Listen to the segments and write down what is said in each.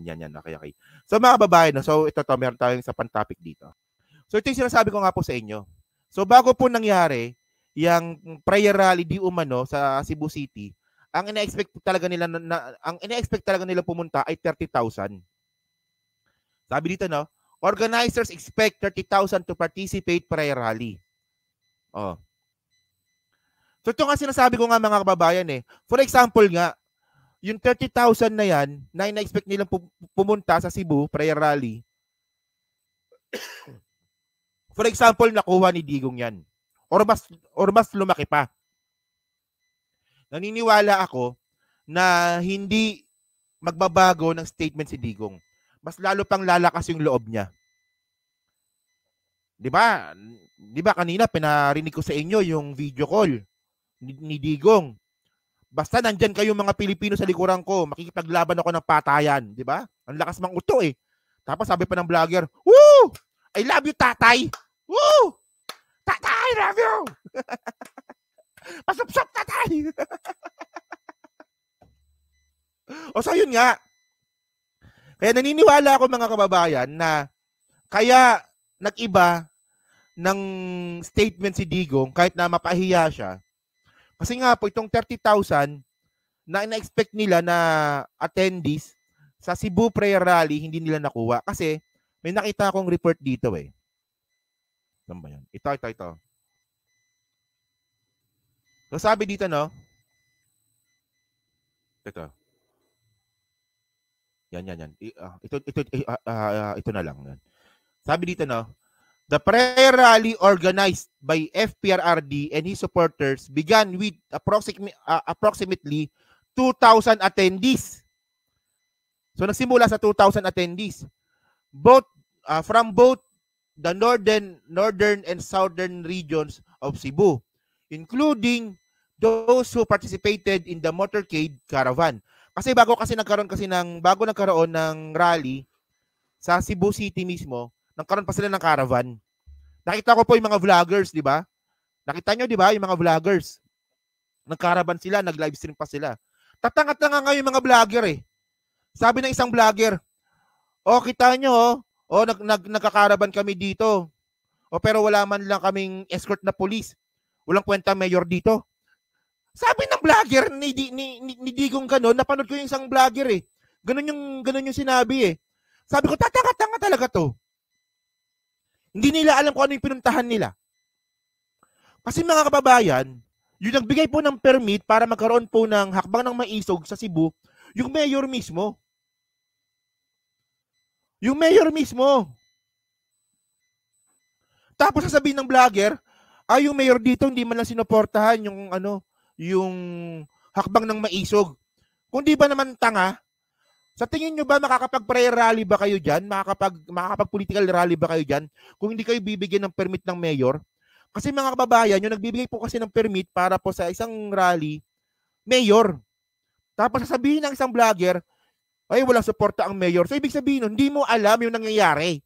Yan. Okay. So mga kababayan, no? So ito meron tayong isa pang topic dito. So ito yung sinasabi ko nga po sa inyo. So bago po nangyari yung prayer rally di umano sa Cebu City, ang ina-expect talaga nila pumunta ay 30,000. Sabi dito, no, organizers expect 30,000 to participate prayer rally. Oh. So ito nga sinasabi ko nga mga kababayan eh. For example nga, yung 30,000 na yan na ina-expect nilang pumunta sa Cebu prayer rally. For example, nakuha ni Digong yan. Or mas lumaki pa. Naniniwala ako na hindi magbabago ng statement si Digong. Mas lalo pang lalakas yung loob niya. 'Di ba? 'Di ba kanina pinarinig ko sa inyo yung video call ni Digong. Basta nandyan kayo mga Pilipino sa likuran ko, makikipaglaban ako ng patayan, 'di ba? Ang lakas mang uto eh. Tapos sabi pa ng vlogger, "Woo! I love you, tatay. Woo! Tatay, I love you." Pasupsop, tatay. O so yun nga. Kaya naniniwala ako mga kababayan na kaya nag-iba ng statement si Digong kahit na mapahiya siya. Kasi nga po itong 30,000 na ina-expect nila na attendees sa Cebu Prayer Rally hindi nila nakuha kasi may nakita akong report dito eh. Ano ba yan? Ito. So sabi dito no. Ito. Yan. Ito na lang. Yan. Sabi dito no. The prayer rally organized by FPRRD and his supporters began with approximately 2,000 attendees. So nagsimula sa 2,000 attendees. From both the northern and southern regions of Cebu, including those who participated in the motorcade caravan. Kasi bago nagkaroon ng rally sa Cebu City mismo, nagkaroon pa sila ng caravan. Nakita ko po yung mga vloggers, di ba? Nakita nyo, di ba, yung mga vloggers. Nag-caravan sila, nag-livestream pa sila. Tatanga-tanga nga yung mga vlogger eh. Sabi ng isang vlogger, kita nyo, nagka-caravan kami dito. Pero wala man lang kaming escort na police. Walang kwenta mayor dito. Sabi ng vlogger ni Digong ganon, napanood ko yung isang vlogger eh. Ganon yung sinabi eh. Sabi ko, tatanga-tanga talaga to. Hindi nila alam kung ano yung pinuntahan nila. Kasi mga kababayan, yung nagbigay po ng permit para magkaroon po ng hakbang ng maisog sa Cebu, yung mayor mismo. Yung mayor mismo. Tapos sasabihin ng vlogger, yung mayor dito hindi man lang sinuportahan yung hakbang ng maisog. Kung di ba naman tanga, sa tingin nyo ba makakapag-prayer rally ba kayo dyan? Makakapag-political rally ba kayo dyan? Kung hindi kayo bibigyan ng permit ng mayor? Kasi mga kababayan, yung nagbibigay po kasi ng permit para po sa isang rally, mayor. Tapos sasabihin ng isang vlogger, ay walang suporta ang mayor. So ibig sabihin nun, hindi mo alam yung nangyayari.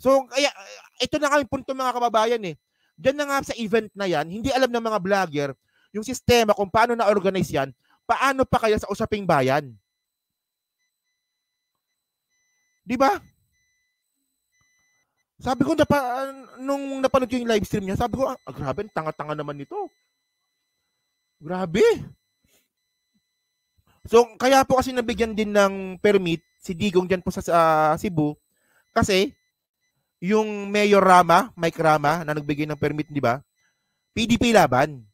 So kaya, ito na nga yung punto mga kababayan eh. Diyan na nga sa event na yan, hindi alam ng mga vlogger yung sistema kung paano na-organize yan, paano pa kaya sa usaping bayan. Di ba? Sabi ko, nung napanood ko yung live stream niya, sabi ko, grabe, tanga-tanga naman nito. Grabe. So, kaya po kasi nabigyan din ng permit si Digong dyan po sa Cebu kasi yung Mayor Mike Rama, na nagbigay ng permit, di ba? PDP laban.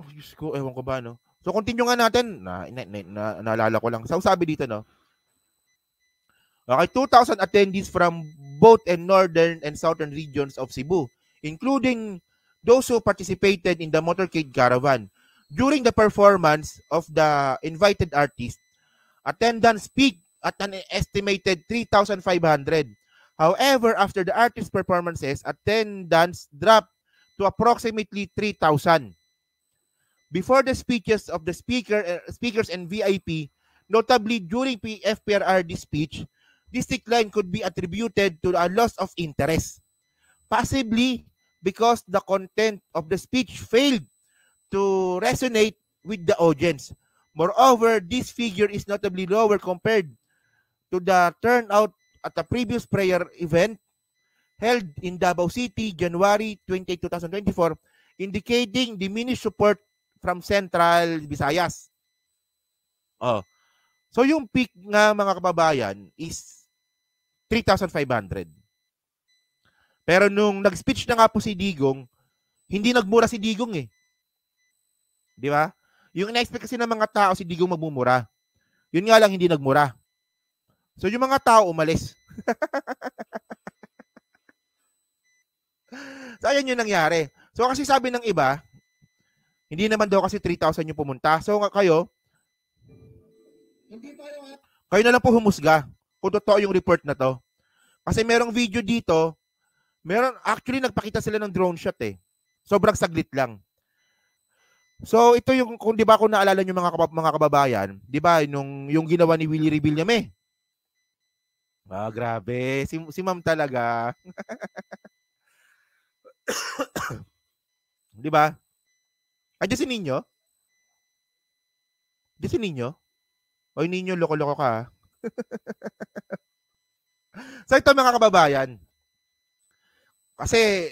Oh, Diyos ko, ewan ko ba, no? So, continue nga natin. Naalala ko lang. So, sabi dito, no? Okay, 2,000 attendees from both and northern and southern regions of Cebu, including those who participated in the motorcade caravan. During the performance of the invited artist, attendance peaked at an estimated 3,500. However, after the artist performances, attendance dropped to approximately 3,000. Before the speeches of the speakers and VIP, notably during FPRRD speech, this decline could be attributed to a loss of interest, possibly because the content of the speech failed to resonate with the audience. Moreover, this figure is notably lower compared to the turnout at the previous prayer event held in Davao City, January 28, 2024, indicating diminished support from Central Visayas. Oh. So yung peak nga mga kababayan is 3,500. Pero nung nag-speech na nga po si Digong, hindi nagmura si Digong eh. Di ba? Yung in-expect kasi ng mga tao si Digong magmumura. Yun nga lang hindi nagmura. So yung mga tao umalis. So ayan yung nangyari. So kasi sabi ng iba, hindi naman daw kasi 3,000 yung pumunta. So kayo, kayo na lang po humusga kung totoo yung report na to. Kasi merong video dito, actually nagpakita sila ng drone shot eh. Sobrang saglit lang. So ito yung, kung di ba kung naalala nyo mga kababayan, di ba yung ginawa ni Willie Revillame? Grabe. Si ma'am talaga. Di ba? Diyan si Ninyo? Diyan si Ninyo? Oy, Ninyo, loko-loko ka. So ito mga kababayan, kasi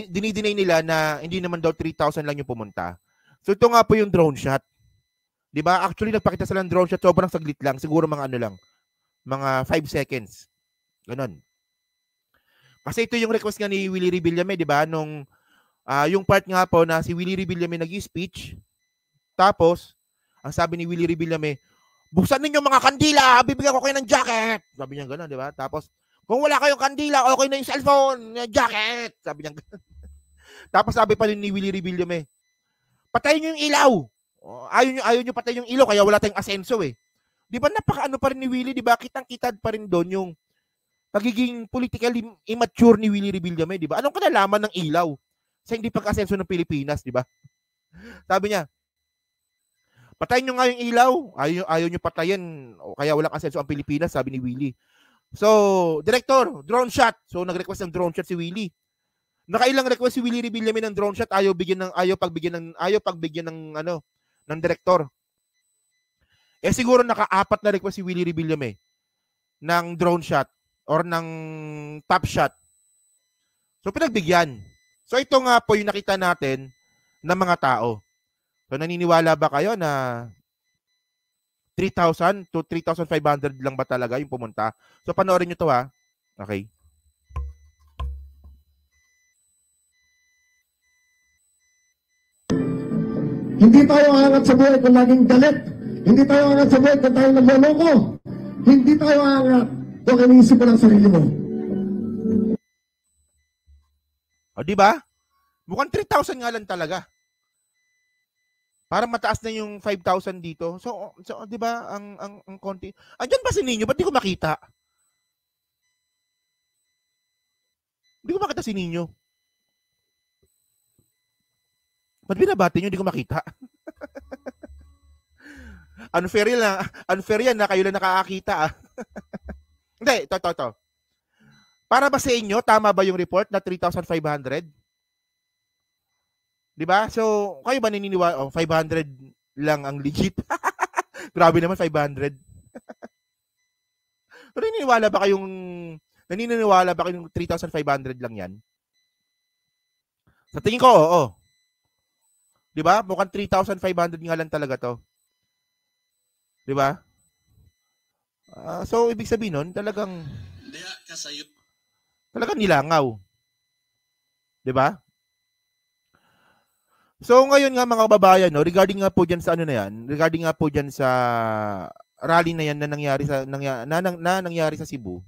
dinidinay nila na hindi naman daw 3,000 lang yung pumunta. So ito nga po yung drone shot. 'Di ba? Actually nagpakita sila ng drone shot, sobrang saglit lang, siguro mga ano lang, mga 5 seconds. Ganon. Kasi ito yung request nga ni Willie Revillame, 'di ba? Nung yung part nga po na si Willie Revillame nag-speech, tapos ang sabi ni Willie Revillame, buksan ninyo mga kandila, bibigyan ko kayo ng jacket. Sabi niya gano'n, di ba? Tapos, kung wala kayong kandila, okay na yung cellphone, jacket. Sabi niya gano'n. Tapos sabi pa rin ni Willie Revillame, patayin nyo yung ilaw. Ayaw nyo patayin yung ilaw, kaya wala tayong asenso eh. Di ba napaka-ano pa rin ni Willie, di ba? Kitang-kitad pa rin doon yung pagiging politically immature ni Willie Revillame, di ba? Anong kinalaman ng ilaw sa hindi pag-asenso ng Pilipinas, di ba? Sabi niya, patayin nyo nga yung ilaw. Ayaw nyo patayin. Kaya walang asenso ang Pilipinas, sabi ni Willie. So, Director, drone shot. So, nag-request ng drone shot si Willie. Nakailang request si Willie Revillame ng drone shot, ayaw pagbigyan ng Director. Eh siguro naka-4 na request si Willie Revillame ng drone shot or ng top shot. So, pinagbigyan. So, ito nga po yung nakita natin ng mga tao. So, naniniwala ba kayo na 3,000 to 3,500 lang ba talaga yung pumunta? So, panoorin nyo to ha. Okay. Hindi tayo aangat sa buhay kung laging galit. Hindi tayo aangat sa buhay kung tayo nagloloko. Hindi tayo aangat kung iniisip mo ng sarili mo. O, di ba? Mukhang 3,000 nga lang talaga. Para mataas na yung 5,000 dito. So 'di ba ang konti. Andiyan ba si Ninyo? Ba't di ko makita? Hindi ko makita si Ninyo. Ba't binabati nyo? Hindi ko makita. Unfair yan na kayo lang nakakakita. Hindi, ito. Para ba sa inyo, tama ba yung report na 3,500? Diba? So, kayo ba naniniwala? 500 lang ang legit. Grabe naman, 500. Pero naniniwala ba kayong 3,500 lang yan? Sa tingin ko, oo. Diba? Mukhang 3,500 nga lang talaga to. Diba? So, ibig sabihin nun, talagang nilangaw. Diba? So ngayon nga mga kababayan, no, regarding nga po diyan sa regarding nga po diyan sa rally na yan na nangyari sa Cebu.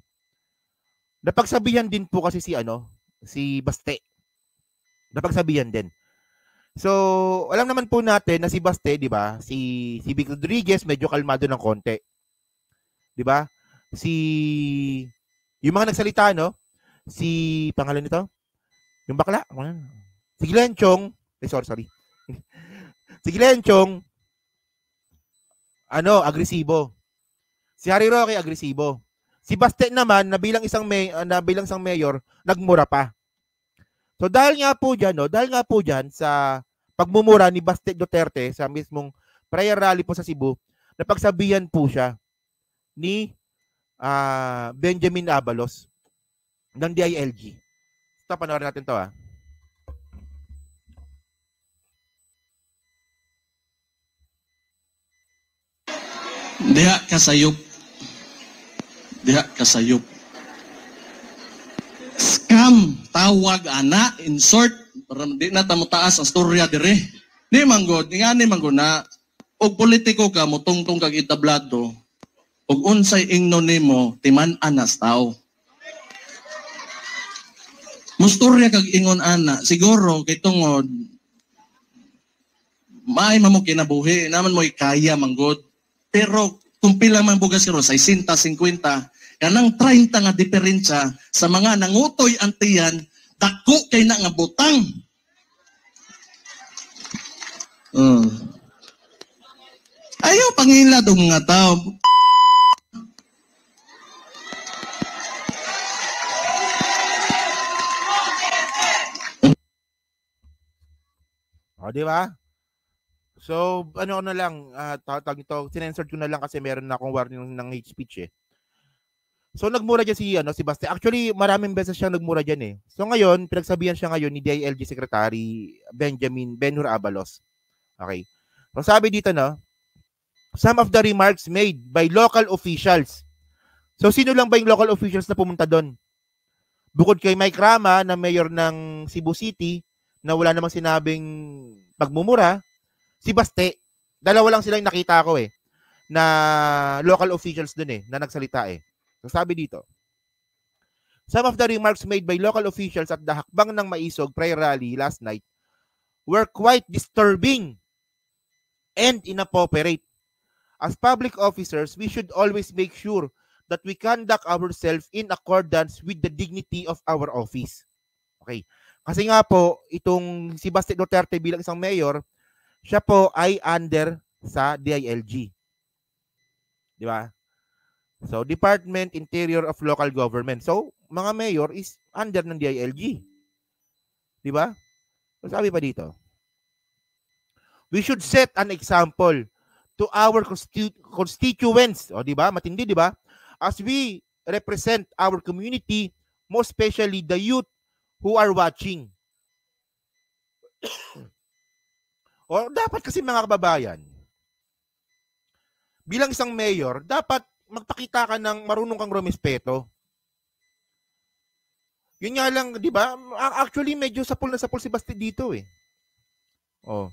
Napagsabihan din po kasi si Baste. Napagsabihan din. So, alam naman po natin na si Baste, 'di ba? Si Vic Rodriguez medyo kalmado ng konti. 'Di ba? Yung mga nagsalita, no? Si pangalan nito? Yung bakla? Si Glenn Chong. Sorry. Si Glenn Chong, agresibo. Si Harry Roque, agresibo. Si Baste naman, na bilang isang mayor, nagmura pa. So dahil nga po dyan sa pagmumura ni Baste Duterte sa mismong prayer rally po sa Cebu, napagsabihan po siya ni Benjamin Abalos ng DILG. Ito, panoorin natin to Diha kasayop. Diha kasayop. Scam, tawag ana, in short, para di na tamutaas ang storya dire. Di manggod, nga ni manggod na, og politiko ka, mutungtong kag itablado, og unsay ingno nimo, timan-an nas tao. Mustorya kag ingon ana, siguro kay tungod, maay mo kinabuhi, naman mo ikaya manggod. Pero kung pila man bugas kiro, 60, 50, kanang 30 nga diferensya sa mga nangutoy antiyan, dako kay na nga butang. Ayaw pangila dong mga tao. O, di ba? So, ano na lang, tawag ito, sinensor ko na lang kasi meron na akong warning ng hate speech eh. So, nagmura dyan si Basti. Actually, maraming beses siyang nagmura dyan eh. So, ngayon, pinagsabihan siya ngayon ni DILG Secretary Benhur Abalos. Okay. So, sabi dito some of the remarks made by local officials. So, sino lang ba yung local officials na pumunta doon? Bukod kay Mike Rama na mayor ng Cebu City na wala namang sinabing pagmumura, si Baste, dalawa lang silang nakita ko na local officials dun na nagsalita So sabi dito, some of the remarks made by local officials at the hakbang ng Maisog prayer rally last night were quite disturbing and inappropriate. As public officers, we should always make sure that we conduct ourselves in accordance with the dignity of our office. Okay. Kasi nga po, itong si Baste Duterte bilang isang mayor, siya po ay under sa DILG. Di ba? So, Department Interior of Local Government. So, mga mayor is under ng DILG. Di ba? So, sabi pa dito, we should set an example to our constituents. O, di ba? Matindi, di ba? As we represent our community, most especially the youth who are watching. O dapat kasi mga kababayan, bilang isang mayor, dapat magpakita ka ng marunong kang rumespeto. Yun nga lang, di ba? Actually, medyo sapul na sapul si Basti dito Oh.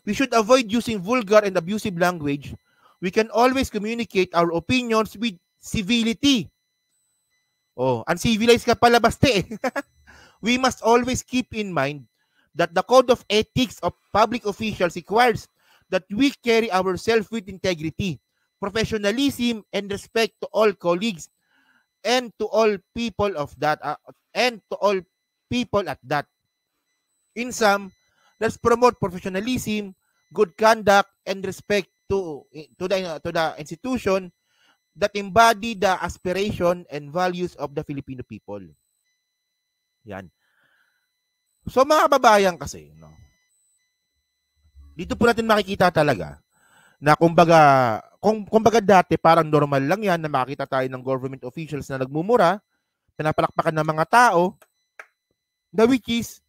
We should avoid using vulgar and abusive language. We can always communicate our opinions with civility. Oh, uncivilized ka pala, Basti. We must always keep in mind that the code of ethics of public officials requires that we carry ourselves with integrity, professionalism, and respect to all colleagues and to all people of that and to all people at that. In sum, let's promote professionalism, good conduct, and respect to the institution that embody the aspiration and values of the Filipino people. Yan. So mga kababayan kasi, dito po natin makikita talaga na kumbaga dati parang normal lang yan na makita tayo ng government officials na nagmumura, pinapalakpakan ng mga tao, the which is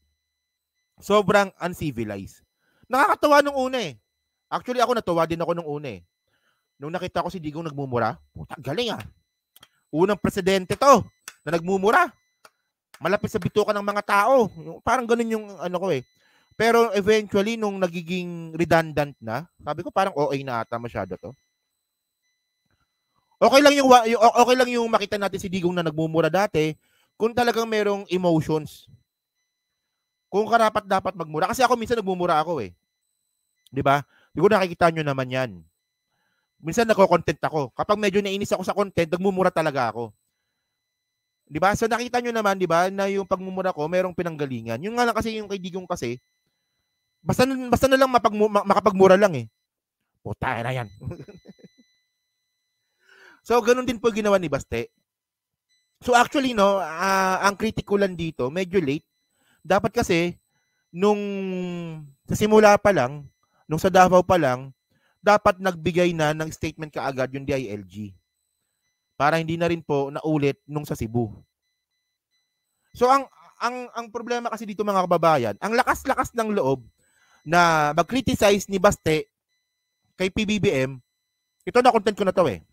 sobrang uncivilized. Nakakatawa nung una Actually ako natuwa din ako nung una Nung nakita ko si Digong nagmumura, puta, galing Unang presidente to na nagmumura. Malapit sa bituka ng mga tao. Parang ganun yung Pero eventually, nung nagiging redundant na, sabi ko parang okay na ata masyado to. Okay lang yung makita natin si Digong na nagmumura dati kung talagang merong emotions. Kung karapat-dapat magmura. Kasi ako minsan nagmumura ako Di ba? Siguro nakikita nyo naman yan. Minsan nako-content ako. Kapag medyo nainis ako sa content, nagmumura talaga ako. Di ba? So nakita nyo naman, di ba, na yung pagmumura ko, merong pinanggalingan. Yung nga lang kasi yung kay Digong kasi, basta na lang makapagmura lang Puta na yan. So ganun din po ginawa ni Baste. So actually, ang critical lang dito, medyo late. Dapat kasi, nung sa simula pa lang, nung sa Davao pa lang, dapat nagbigay na ng statement kaagad yung DILG. Para hindi na rin po naulit nung sa Cebu. So ang problema kasi dito mga kababayan, ang lakas-lakas ng loob na mag-criticize ni Baste kay PBBM, ito na content ko na to eh.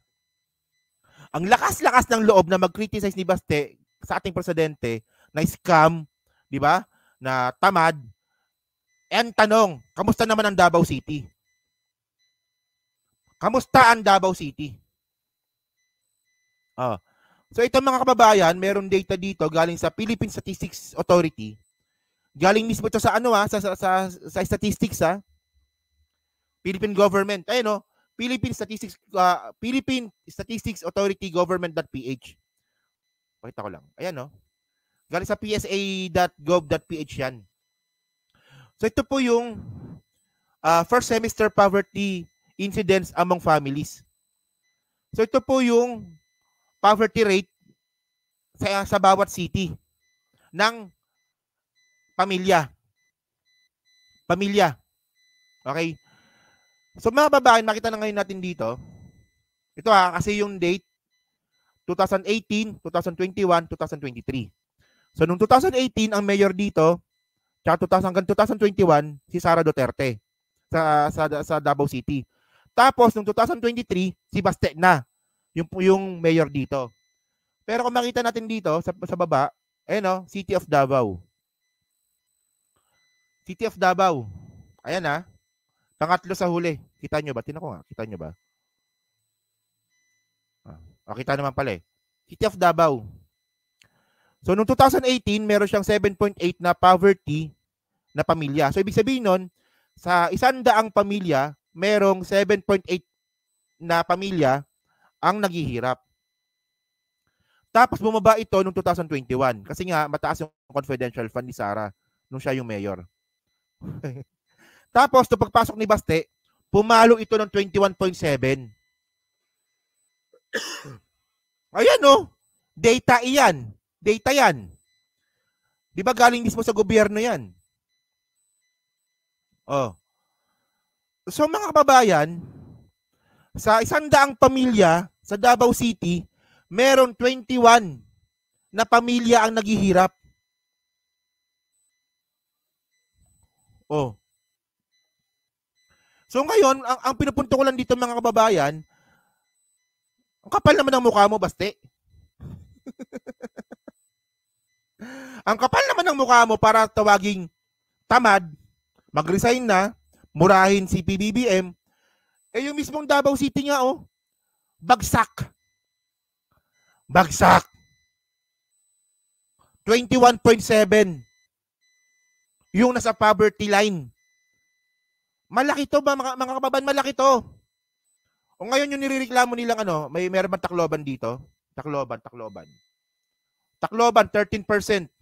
Ang lakas-lakas ng loob na mag-criticize ni Baste sa ating presidente na scam, di ba? Na tamad. And tanong, kamusta naman ang Davao City? Kamusta ang Davao City? So ito mga kababayan, meron data dito galing sa Philippine Statistics Authority. Galing mismo ito sa sa statistics Philippine government. Ayun Philippine Statistics Authority government.ph. Pakita ko lang. Ayan galing sa psa.gov.ph yan. So ito po yung first semester poverty incidence among families. So ito po yung poverty rate sa bawat city ng pamilya. Okay? So mga babae, makita na ngayon natin dito. Ito kasi yung date 2018, 2021, 2023. So nung 2018 ang mayor dito, tsaka hanggang 2021 si Sara Duterte sa Davao City. Tapos nung 2023 si Baste na yung mayor dito. Pero kung makita natin dito sa baba, City of Davao. City of Davao. Ayan pangatlo sa huli. Kita nyo ba? Tingnan ko nga. Kita nyo ba? Kita naman pala eh. City of Davao. So noong 2018, meron siyang 7.8 na poverty na pamilya. So ibig sabihin nun, sa 100 pamilya, merong 7.8 na pamilya ang naghihirap. Tapos bumaba ito noong 2021 kasi nga mataas yung confidential fund ni Sara nung siya yung mayor. Tapos nung pagpasok ni Baste, pumalo ito ng 21.7. Ayan data iyan. Data yan. Di ba galing mismo sa gobyerno yan? So mga kababayan, sa 100 pamilya sa Davao City, meron 21 na pamilya ang naghihirap. So ngayon, ang pinupunto ko lang dito mga kababayan, ang kapal naman ng mukha mo, Baste. Ang kapal naman ng mukha mo para tawaging tamad, mag-resign na, murahin si PBBM, yung mismong Davao City nga, bagsak. 21.7. Yung nasa poverty line. Malaki to ba, mga kababayan, malaki to. O ngayon yung nirereklamo nilang meron bang Tacloban dito? Tacloban. Tacloban, 13%.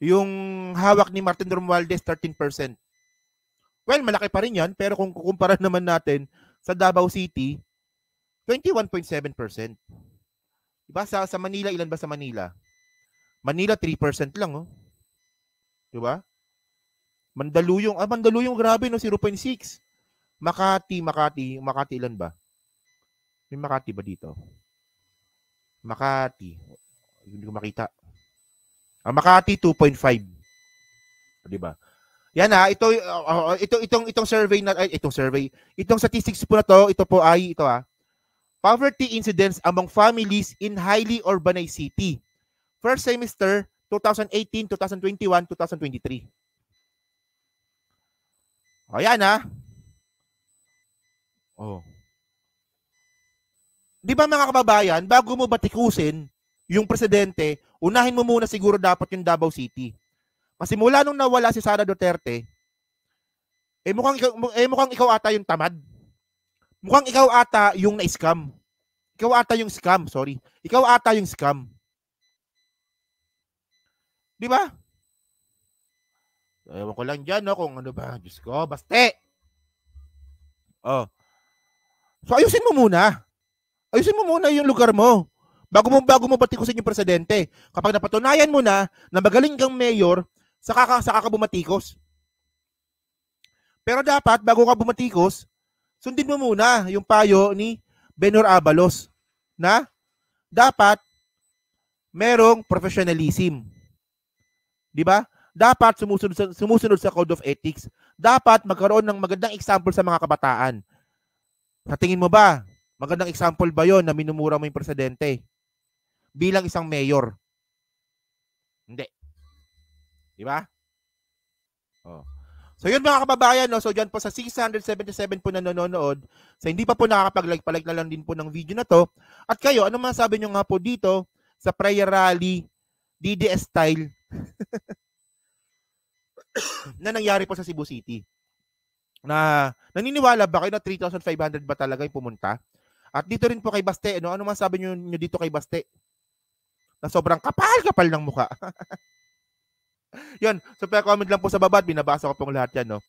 Yung hawak ni Martin Romualdez, 13%. Well, malaki pa rin yan, pero kung kukumpara naman natin sa Davao City, 21.7%. Diba? Sa Manila, ilan ba sa Manila? Manila, 3% lang. Diba? Mandaluyong, grabe, 0.6. Makati, ilan ba? May Makati ba dito? Makati. Hindi ko makita. Makati, 2.5. Diba? Yan itong survey itong statistics po na to, ito po ay poverty incidence among families in highly urbanized city. First semester 2018, 2021, 2023. Ayan Di ba mga kababayan, bago mo batikusin yung presidente, unahin mo muna siguro dapat yung Davao City. Kasi mula nung nawala si Sara Duterte, mukhang ikaw ata yung tamad. Mukhang ikaw ata yung na-scam. Ikaw ata yung scam, sorry. Ikaw ata yung scam. Di ba? Ewan ko lang dyan, kung ano ba. Diyos ko, Baste. So ayusin mo muna. Ayusin mo muna yung lugar mo. Bago mo batikusin yung presidente. Kapag napatunayan mo na magaling kang mayor, saka ka bumatikos. Pero dapat, bago ka bumatikos, sundin mo muna yung payo ni Benhur Abalos na dapat merong professionalism. Di ba? Dapat sumusunod sa Code of Ethics. Dapat magkaroon ng magandang example sa mga kabataan. Sa tingin mo ba, magandang example ba yon na minumura mo yung presidente bilang isang mayor? Hindi. Di ba? Oh. So yun mga kababayan, no? So dyan po sa 677 po na nanonood, sa hindi pa po nakakapag-like, pa-like na lang din po ng video na to. At kayo, ano masasabi nyo nga po dito sa prayer rally DDS style na nangyari po sa Cebu City? Na naniniwala ba kayo na 3,500 ba talaga yung pumunta? At dito rin po kay Baste, no? Ano masasabi nyo dito kay Baste? Na sobrang kapal ng mukha. Yun, so comment lang po sa baba at binabasa ko pong lahat yan, no?